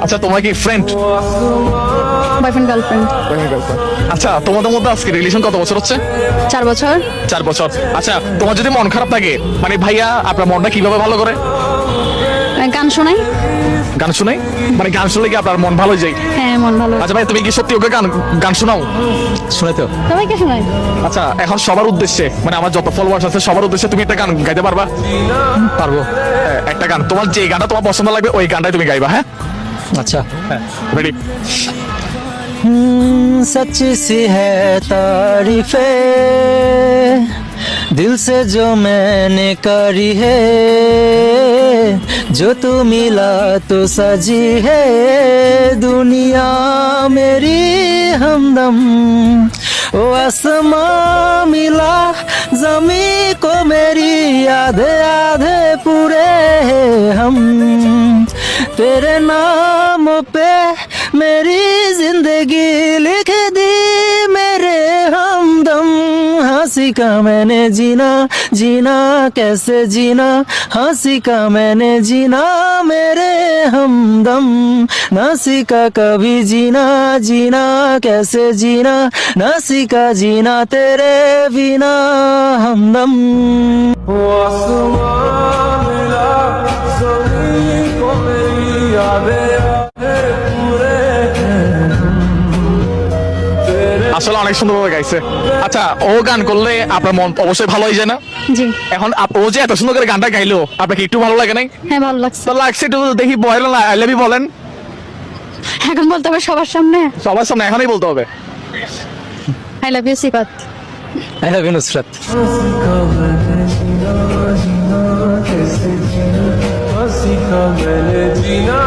আচ্ছা তোমার কি ফ্রেন্ড? Boyfriend girlfriend. আচ্ছা তোমাদের মধ্যে আজকে রিলেশন কত বছর হচ্ছে? 4 বছর। 4 বছর। আচ্ছা তোমার যদি মন খারাপ থাকে মানে ভাইয়া আপনার মনটা কিভাবে ভালো করে? গান শোনাই। গান শুনে? মানে গান শুনলে কি আপনার মন ভালো হয়ে যায়? হ্যাঁ, মন ভালো। আচ্ছা ভাই তুমি কি সত্যি ওকে গান গান শোনাও? শুনে তো। সবাইকে শোনাই। আচ্ছা এখন সবার উদ্দেশ্যে মানে আমার যত ফলোয়ার্স আছে সবার উদ্দেশ্যে তুমি একটা গান গাইতে পারবা? পারবো। একটা গান তোমার যে গানটা তোমার পছন্দ লাগবে ওই গানটাই তুমি গাইবা, হ্যাঁ? আচ্ছা। রেডি? सच्ची सी है तारीफे दिल से जो मैंने करी है जो तू मिला तो सजी है दुनिया मेरी हमदम ओ आसमां मिला जमी को मेरी आधे आधे पूरे हैं हम तेरे नाम पे मेरी जिंदगी लिख दी मेरे हमदम हंसी का मैंने जीना जीना कैसे जीना हंसी का मैंने जीना मेरे हमदम ना सीखा कभी जीना जीना कैसे जीना ना सीखा जीना तेरे बिना हमदम আসলে অনেক সুন্দরভাবে গাইছে। আচ্ছা ও গান করলে আপনার মন অবশ্যই ভালো হয়ে যায় না? জি। এখন ও যে এত সুন্দর করে গানটা গাইলো আপনাকে একটু ভালো লাগে নাই? হ্যাঁ, ভালো লাগছে। তো লাগছে একটু দেখি বলেন না, আই লাভ ইউ বলেন এখন বলতে হবে সবার সামনে। সবার সামনে এখনই বলতে হবে। I love you Sifat. I love you Nusrat हंसी का मैंने जीना